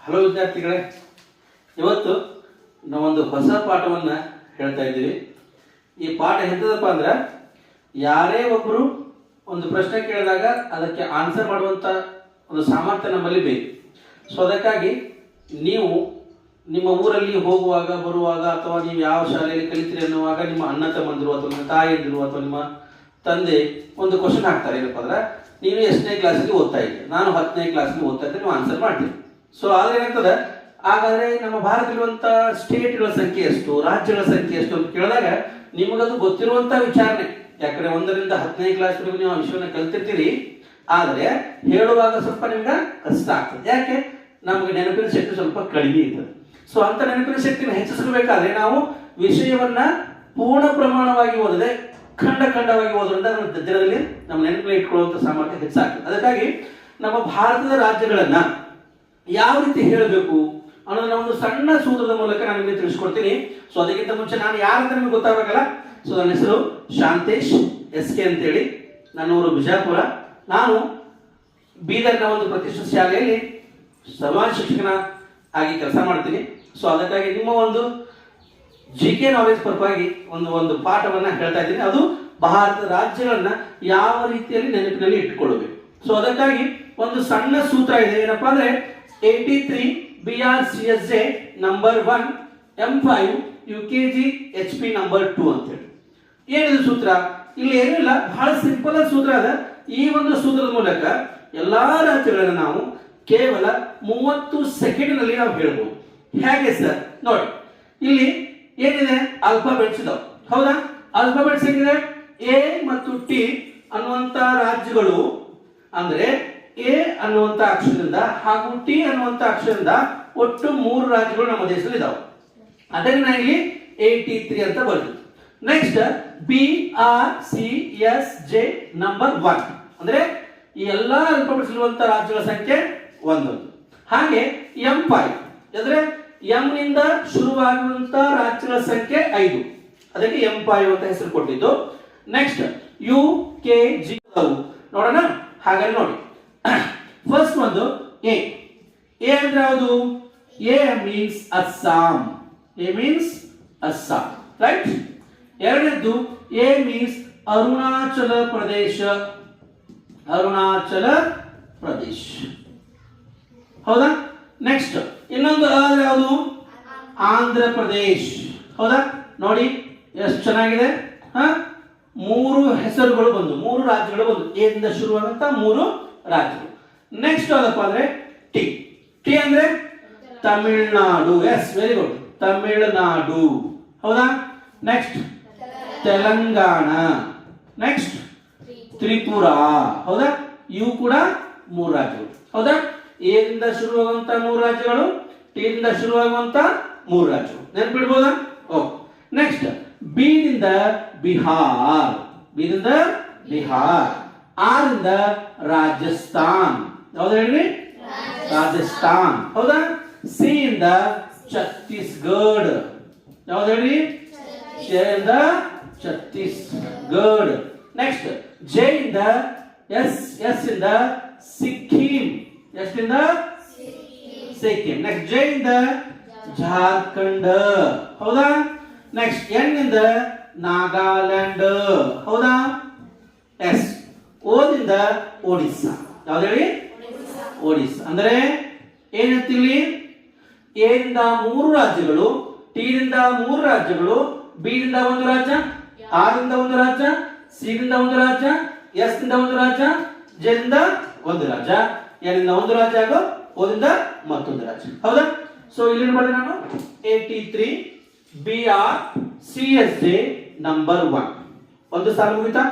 Hello ವಿದ್ಯಾರ್ಥಿಗಳೇ, ಇವತ್ತು ನಾವೊಂದು ಹೊಸ ಪಾಠವನ್ನು ಹೇಳ್ತಾ ಇದ್ದೀವಿ. ಈ ಪಾಠ ಎಂಥದಪ್ಪ ಅಂದ್ರೆ, ಯಾರೇ ಒಬ್ಬರು ಒಂದು ಪ್ರಶ್ನೆ ಕೇಳಿದಾಗ ಅದಕ್ಕೆ ಆನ್ಸರ್ ಮಾಡುವಂಥ ಒಂದು ಸಾಮರ್ಥ್ಯ ನಮ್ಮಲ್ಲಿ ಬೇಕು. ಸೊ ಅದಕ್ಕಾಗಿ ನೀವು ನಿಮ್ಮ ಊರಲ್ಲಿ ಹೋಗುವಾಗ ಬರುವಾಗ ಅಥವಾ ನೀವು ಯಾವ ಶಾಲೆಯಲ್ಲಿ ಕಲಿತೀರಿ ಅನ್ನುವಾಗ ನಿಮ್ಮ ಅಣ್ಣ ತಮ್ಮಂದಿರು ಅಥವಾ ನಿಮ್ಮ ತಾಯಿಯಂದಿರು ಅಥವಾ ನಿಮ್ಮ ತಂದೆ ಒಂದು ಕ್ವಶನ್ ಹಾಕ್ತಾರೆ. ಏನಪ್ಪ ಅಂದ್ರೆ, ನೀನು ಎಷ್ಟನೇ ಕ್ಲಾಸಲ್ಲಿ ಓದ್ತಾ ಇದ್ದೀರಿ, ನಾನು 10ನೇ ಕ್ಲಾಸಲ್ಲಿ ಓದ್ತಾ ಇದ್ದೆ, ನೀವು ಆನ್ಸರ್ ಮಾಡ್ತೀರಿ. ಸೊ ಆದ್ರೆ ಏನಾಗ್ತದೆ, ಹಾಗಾದ್ರೆ ನಮ್ಮ ಭಾರತದಲ್ಲಿರುವಂಥ ಸ್ಟೇಟ್ಗಳ ಸಂಖ್ಯೆ ಎಷ್ಟು, ರಾಜ್ಯಗಳ ಸಂಖ್ಯೆ ಎಷ್ಟು ಅಂತ ಕೇಳಿದಾಗ ನಿಮಗದು ಗೊತ್ತಿರುವಂಥ ವಿಚಾರಣೆ. ಯಾಕಂದ್ರೆ 1ರಿಂದ 10ನೇ ಕ್ಲಾಸ್ವರೆಗೂ ನೀವು ಆ ವಿಷಯವನ್ನು ಕಲ್ತಿರ್ತೀರಿ, ಆದರೆ ಹೇಳುವಾಗ ಸ್ವಲ್ಪ ನಿಮ್ಗೆ ಕಷ್ಟ ಆಗ್ತದೆ. ಯಾಕೆ? ನಮಗೆ ನೆನಪಿನ ಶಕ್ತಿ ಸ್ವಲ್ಪ ಕಡಿಮೆ ಇರ್ತದೆ. ಸೊ ಅಂತ ನೆನಪಿನ ಶಕ್ತಿನ ಹೆಚ್ಚಿಸಬೇಕಾದ್ರೆ ನಾವು ವಿಷಯವನ್ನ ಪೂರ್ಣ ಪ್ರಮಾಣವಾಗಿ ಓದದೆ ಖಂಡವಾಗಿ ಓದೋದ್ರಿಂದ ನಮ್ಮ ದಿನದಲ್ಲಿ ನಮ್ಮ ನೆನಪಿನ ಇಟ್ಕೊಳ್ಳುವಂಥ ಸಾಮರ್ಥ್ಯ ಹೆಚ್ಚಾಗ್ತದೆ. ಅದಕ್ಕಾಗಿ ನಮ್ಮ ಭಾರತದ ರಾಜ್ಯಗಳನ್ನ ಯಾವ ರೀತಿ ಹೇಳಬೇಕು ಅನ್ನೋದನ್ನ ಒಂದು ಸಣ್ಣ ಸೂತ್ರದ ಮೂಲಕ ನಾನು ನಿಮಗೆ ತಿಳಿಸ್ಕೊಡ್ತೀನಿ. ಸೊ ಅದಕ್ಕಿಂತ ಮುಂಚೆ ನಾನು ಯಾರಂತ ನಿಮಗೆ ಗೊತ್ತಾಗಬೇಕಲ್ಲ. ಸೊ ನನ್ನ ಹೆಸರು ಶಾಂತೇಶ್ SK ಅಂತೇಳಿ, ನನ್ನ ಊರು ಬಿಜಾಪುರ. ನಾನು ಬೀದರ್ನ ಒಂದು ಪ್ರತಿಷ್ಠಿತ ಶಾಲೆಯಲ್ಲಿ ಸಮಾಜ ಶಿಕ್ಷಕನ ಆಗಿ ಕೆಲಸ ಮಾಡ್ತೀನಿ. ಸೊ ಅದಕ್ಕಾಗಿ ನಿಮ್ಮ ಒಂದು GK ನಾಲೆಜ್ ಪರವಾಗಿ ಒಂದು ಪಾಠವನ್ನ ಹೇಳ್ತಾ ಇದ್ದೀನಿ. ಅದು ಭಾರತದ ರಾಜ್ಯಗಳನ್ನ ಯಾವ ರೀತಿಯಲ್ಲಿ ನೆನಪಿನಲ್ಲಿ ಇಟ್ಟುಕೊಳ್ಳಬೇಕು. ಸೊ ಅದಕ್ಕಾಗಿ ಒಂದು ಸಣ್ಣ ಸೂತ್ರ ಇದೆ. ಏನಪ್ಪಾ ಅಂದ್ರೆ 83 BRCSJ number 1 M5 UKG HP number 2 ಅಂತ ಹೇಳಿ. ಏನಿದು ಸೂತ್ರ? ಇಲ್ಲಿ ಏನಿಲ್ಲ, ಬಹಳ ಸಿಂಪಲ್ ಸೂತ್ರ ಅದ. ಈ ಒಂದು ಸೂತ್ರದ ಮೂಲಕ ಎಲ್ಲಾ ರಾಜ್ಯಗಳನ್ನ ನಾವು ಕೇವಲ 30 ಸೆಕೆಂಡ್ನಲ್ಲಿ ನಾವು ಹೇಳ್ಬೋದು. ಹೇಗೆ ಸರ್? ನೋಡಿ, ಇಲ್ಲಿ ಏನಿದೆ, ಆಲ್ಫಾಬೆಟ್ಸ್ ಇದಾವೆ, ಹೌದಾ? ಆಲ್ಫಾಬೆಟ್ಸ್ ಏನಿದೆ, A ಮತ್ತು T ಅನ್ನುವಂತ ರಾಜ್ಯಗಳು, ಅಂದ್ರೆ A ಅನ್ನುವಂತ ಅಕ್ಷರದಿಂದ ಹಾಗೂ T ಅನ್ನುವಂತ ಅಕ್ಷರದಿಂದ ಒಟ್ಟು 3 ರಾಜ್ಯಗಳು ನಮ್ಮ ದೇಶದಲ್ಲಿ ಇದಾವೆ. ಅದನ್ನ ಇಲ್ಲಿ 83 ಅಂತ ಬರ್ತದೆ. ನೆಕ್ಸ್ಟ್ BRCSJ ನಂಬರ್ 1 ಅಂದ್ರೆ ಈ ಎಲ್ಲಾ ಆಲ್ಫಾಬೆಟ್ಸ್ ಇರುವಂತ ರಾಜ್ಯಗಳ ಸಂಖ್ಯೆ 1. ಹಾಗೆ M5 ಅಂದ್ರೆ M ನಿಂದ ಶುರುವಾಗುವಂತ ರಾಜ್ಯಗಳ ಸಂಖ್ಯೆ 5, ಅದಕ್ಕೆ M5 ಅಂತ ಹೆಸರು ಕೊಟ್ಟಿದ್ದು. ನೆಕ್ಸ್ಟ್ UKG ನೋಡೋಣ. ಹಾಗಾಗಿ ನೋಡಿ, ಫಸ್ಟ್ ಒಂದು A ಅಂದ್ರೆ ಯಾವುದು? A means Assam. A means Assam, right? ಎರಡನೇದ್ದು A ಮೀನ್ಸ್ ಅರುಣಾಚಲ ಪ್ರದೇಶ. ಅರುಣಾಚಲ ಪ್ರದೇಶ್, ಹೌದಾ? ನೆಕ್ಸ್ಟ್ ಇನ್ನೊಂದು ಯಾವುದು? ಆಂಧ್ರ ಪ್ರದೇಶ್, ಹೌದಾ? ನೋಡಿ ಎಷ್ಟು ಚೆನ್ನಾಗಿದೆ. 3 ಹೆಸರುಗಳು ಬಂದು, 3 ರಾಜ್ಯಗಳು ಬಂದು, ಎ ಇಂದ ಶುರುವಾದಂತ 3 ರಾಜ್ಯಗಳು. ನೆಕ್ಸ್ಟ್ ಯಾವ್ದಪ್ಪ ಅಂದ್ರೆ T ಅಂದ್ರೆ Tamil Nadu. Yes, very good, Tamil Nadu, ಹೌದಾ? ನೆಕ್ಸ್ಟ್ ತೆಲಂಗಾಣ. ನೆಕ್ಸ್ಟ್ ತ್ರಿಪುರಾ, ಹೌದಾ? ಇವು ಕೂಡ 3 ರಾಜ್ಯಗಳು, ಹೌದಾ? ಎ ದಿಂದ ಶುರುವಾಗುವಂತ 3 ರಾಜ್ಯಗಳು, T ದಿಂದ ಶುರುವಾಗುವಂತ 3 ರಾಜ್ಯಗಳು. ನೆನಪಿಡ್ಬೋದಾ? ಓಕೆ. ನೆಕ್ಸ್ಟ್ ಬಿ ದಿಂದ ಬಿಹಾರ್. ಬಿ ದಿಂದ ಬಿಹಾರ್. ಆರ್ ಇಂದ ರಾಜಸ್ಥಾನ್. ಯಾವ್ದು ಹೇಳಿ? ರಾಜಸ್ಥಾನ್, ಹೌದಾ? ಸಿ ಇಂದ ಛತ್ತೀಸ್ಗಢ. ಯಾವ್ದು ಹೇಳಿ? ಇಂದ ಛತ್ತೀಸ್ಗಢ. ನೆಕ್ಸ್ಟ್ ಜೆ ಇಂದ ಎಸ್ ಇಂದ ಸಿಕ್ಕಿಂ. ಎಷ್ಟಿಂದ? ಸಿಕ್ಕಿಂ. ನೆಕ್ಸ್ಟ್ ಜೆ ಇಂದ ಜಾರ್ಖಂಡ್, ಹೌದಾ? ನೆಕ್ಸ್ಟ್ ಎನ್ ಇಂದ ನಾಗಾಲ್ಯಾಂಡ್, ಹೌದಾ? ಎಸ್. ಓ ದಿಂದ ಒಡಿಸ್ಸಾ. ಯಾವ್ದು ಹೇಳಿ? ಒಡಿಸ್ಸಾ. ಅಂದ್ರೆ ಏನಂತಿಲ್ಲಿ? ಎ ದಿಂದ 3 ರಾಜ್ಯಗಳು, T ದಿಂದ 3 ರಾಜ್ಯಗಳು, ಬಿ ದಿಂದ 1 ರಾಜ್ಯ, ಆರ್ ದಿಂದ 1 ರಾಜ್ಯ, ಸಿ ದಿಂದ 1 ರಾಜ್ಯ, ಎಸ್ ದಿಂದ 1 ರಾಜ್ಯ, ಜೆ ದಿಂದ 1 ರಾಜ್ಯ, ಎನ್ ದಿಂದ 1 ರಾಜ್ಯ ಹಾಗೂ ಓ ದಿಂದ ಮತ್ತೊಂದು ರಾಜ್ಯ, ಹೌದಾ? ಸೊ ಇಲ್ಲಿ ಬರೆದೆ ನಾನು 83 BRCSJ ನಂಬರ್ 1. ಒಂದು ಸಾಲು ಮುಗಿತಾ?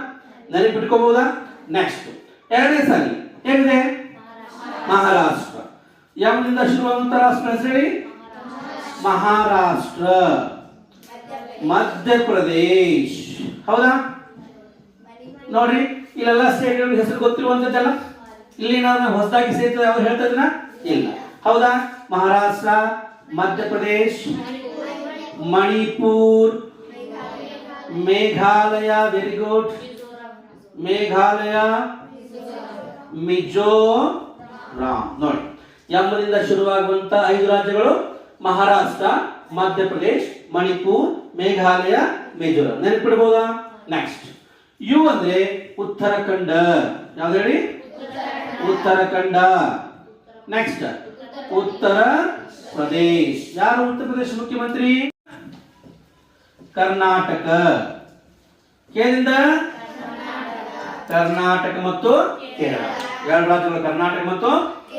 ನೆನಪಿಟ್ಕೋಬಹುದಾ? ನೆಕ್ಸ್ಟ್ ಎರಡನೇ ಸಾಲಿ ಏನಿದೆ? ಮಹಾರಾಷ್ಟ್ರ. ಎಂ ನಿಂದ ಶುರುವಾಗುವಂತ ರಾಷ್ಟ್ರ ಹೆಸರು ಹೇಳಿ? ಮಹಾರಾಷ್ಟ್ರ. ಮಧ್ಯಪ್ರದೇಶ್, ಹೌದಾ? ನೋಡ್ರಿ, ಇಲ್ಲೆಲ್ಲ ಸ್ಟೇಟ್ಗಳ ಹೆಸರು ಗೊತ್ತಿರುವಂತದ್ದಲ್ಲ. ಇಲ್ಲಿ ನಾನು ಹೊಸದಾಗಿ ಸೇರ್ತದೆ ಯಾವ್ದು ಹೇಳ್ತಾ ಇದ್ದೀನ? ಇಲ್ಲ, ಹೌದಾ? Maharashtra, Madhya Pradesh, Manipur, Meghalaya, very good, Meghalaya, Mizoram. ನೋಡಿ, ಎಂಬದಿಂದ ಶುರುವಾಗುವಂತ 5 ರಾಜ್ಯಗಳು ಮಹಾರಾಷ್ಟ್ರ, ಮಧ್ಯಪ್ರದೇಶ್, ಮಣಿಪುರ್, ಮೇಘಾಲಯ, ಮಿಜೋರಾಂ. ನೆನಪಿಡ್ಬೋದಾ? ನೆಕ್ಸ್ಟ್ ಯು ಅಂದ್ರೆ ಉತ್ತರಾಖಂಡ. ಯಾವ್ದು ಹೇಳಿ? ಉತ್ತರಾಖಂಡ. ನೆಕ್ಸ್ಟ್ ಉತ್ತರ ಪ್ರದೇಶ್. ಯಾರು ಉತ್ತರ ಪ್ರದೇಶ ಮುಖ್ಯಮಂತ್ರಿ? ಕರ್ನಾಟಕ. ಕೇಂದ್ರದಿಂದ ಕರ್ನಾಟಕ ಮತ್ತು ಕೇರಳ. 2 ರಾಜ್ಯಗಳು ಕರ್ನಾಟಕ ಮತ್ತು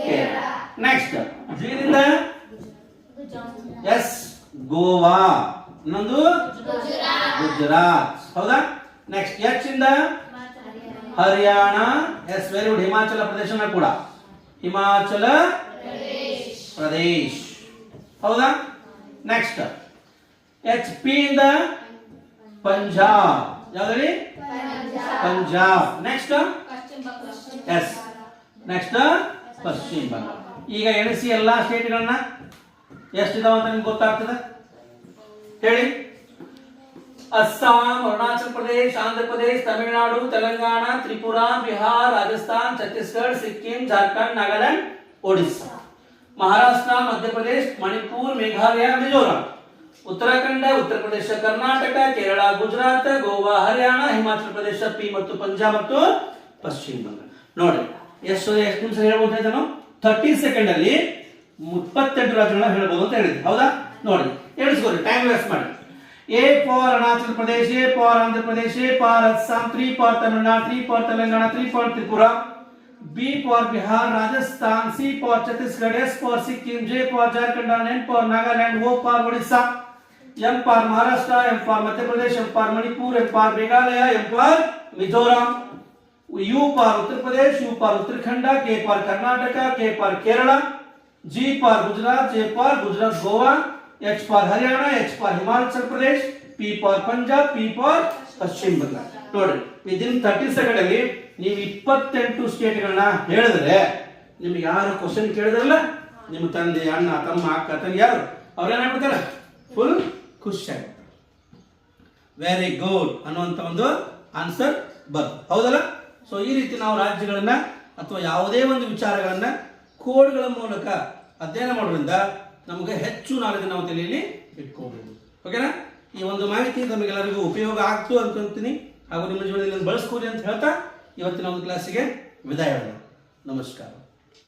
ಕೇರಳ. ನೆಕ್ಸ್ಟ್ ಜಿದಿಂದ ಎಸ್ ಗೋವಾ. ಇನ್ನೊಂದು ಗುಜರಾತ್. ಹೌದಾ? ನೆಕ್ಸ್ಟ್ ಎಚ್ ಇಂದ Haryana. Yes very good. Himachal ಪ್ರದೇಶನ ಕೂಡ ಹಿಮಾಚಲ ಪ್ರದೇಶ್. ಹೌದಾ? ನೆಕ್ಸ್ಟ್ ಎಚ್ ಪಿ ಇಂದ ಪಂಜಾಬ್. ಯಾವ್ದು? ಪಂಜಾಬ್. ನೆಕ್ಸ್ಟ್ ಎಸ್ ನೆಕ್ಸ್ಟ್ ಪಶ್ಚಿಮ ಬಂಗಾಳ. ಈಗ ಎಣಿಸಿ ಎಲ್ಲಾ ಸ್ಟೇಟ್ಗಳನ್ನ ಎಷ್ಟಿದಾವ ಅಂತ ನಿಮ್ಗೆ ಗೊತ್ತಾಗ್ತದೆ ಹೇಳಿ. ಅಸ್ಸಾಂ, ಅರುಣಾಚಲ ಪ್ರದೇಶ್, ಆಂಧ್ರ ಪ್ರದೇಶ್, ತಮಿಳುನಾಡು, ತೆಲಂಗಾಣ, ತ್ರಿಪುರಾ, ಬಿಹಾರ್, ರಾಜಸ್ಥಾನ್, ಛತ್ತೀಸ್ಗಢ, ಸಿಕ್ಕಿಂ, ಜಾರ್ಖಂಡ್, ನಾಗಾಲ್ಯಾಂಡ್, ಒಡಿಸ್ಸಾ. ಮಹಾರಾಷ್ಟ್ರ, ಮಧ್ಯಪ್ರದೇಶ್, ಮಣಿಪುರ್, ಮೇಘಾಲಯ, ಮಿಜೋರಾಂ. ಉತ್ತರಾಖಂಡ, ಉತ್ತರ ಪ್ರದೇಶ, ಕರ್ನಾಟಕ, ಕೇರಳ, ಗುಜರಾತ್, ಗೋವಾ, ಹರಿಯಾಣ, ಹಿಮಾಚಲ ಪ್ರದೇಶ, ಪಿ ಮತ್ತು ಪಂಜಾಬ್ ಮತ್ತು ಪಶ್ಚಿಮ ಬಂಗಾಳ. ನೋಡಿ ಎಷ್ಟು ನಿಮಿಷ ಹೇಳ್ಬೋದು ನಾನು? 30 ಸೆಕೆಂಡ್ ಅಲ್ಲಿ 28 ರಾಜ್ಯಗಳನ್ನ ಹೇಳ್ಬೋದು ಅಂತ ಹೇಳಿದ್ದೆ. ಹೌದಾ? ನೋಡಿ ಎಣಿಸ್ಕೋರಿ, ಟೈಮ್ ವೇಸ್ಟ್ ಮಾಡಿ. A for Arunachal Pradesh, A for Andhra Pradesh, A for Assam, 3 for Tamil Nadu, 3 for Telangana, 3 for Tripura, B for Bihar, Rajasthan, C for Chhattisgarh, S for Sikkim, J for Jharkhand, N for Nagaland, O for Odisha, M for Maharashtra, M for Madhya Pradesh, M for Manipur, M for Meghalaya, M for Mizoram, U for Uttar Pradesh, U for Uttarakhand, K for Karnataka, K for Kerala, G for Gujarat, J for Gujarat, Goa, H for Haryana, H for Himachal Pradesh, P for Punjab, P for Paschim Bengal. ನೋಡಿ within 30 second ಅಲ್ಲಿ ನೀವು 28 ಸ್ಟೇಟ್ಗಳನ್ನ ಹೇಳಿದ್ರೆ ನಿಮ್ಗೆ ಯಾರು question ಕೇಳಿದ್ರಲ್ಲ, ನಿಮ್ಮ ತಂದೆ, ಅಣ್ಣ, ತಮ್ಮ, ಅಕ್ಕ, ತಂಗಿ ಯಾರು ಅವ್ರೇನಾಗ್ಬಿಡ್ತಾರೆ? ಫುಲ್ ಖುಷಿ ಆಗ್ತಾರೆ. ವೆರಿ ಗುಡ್ ಅನ್ನುವಂತ ಒಂದು ಆನ್ಸರ್ ಬರ್ತದೆ. ಹೌದಲ್ಲ? ಸೊ ಈ ರೀತಿ ನಾವು ರಾಜ್ಯಗಳನ್ನ ಅಥವಾ ಯಾವುದೇ ಒಂದು ವಿಚಾರಗಳನ್ನ ಕೋಡ್ಗಳ ಮೂಲಕ ಅಧ್ಯಯನ ಮಾಡೋದ್ರಿಂದ ನಮಗೆ ಹೆಚ್ಚು ನಾಲೆಜ್ ನಾವು ತಲೆಯಲ್ಲಿ ಇಟ್ಕೋಬಹುದು. ಓಕೆನಾ? ಈ ಒಂದು ಮಾಹಿತಿ ನಮಗೆಲ್ಲರಿಗೂ ಉಪಯೋಗ ಆಗ್ತು ಅನ್ಕೊಂತೀನಿ, ಹಾಗೂ ನಿಮ್ಮ ಜೀವನದಲ್ಲಿ ಬಳಸ್ಕೋರಿ ಅಂತ ಹೇಳ್ತಾ ಇವತ್ತಿನ ಒಂದು ಕ್ಲಾಸಿಗೆ ವಿದಾಯ. ನಮಸ್ಕಾರ.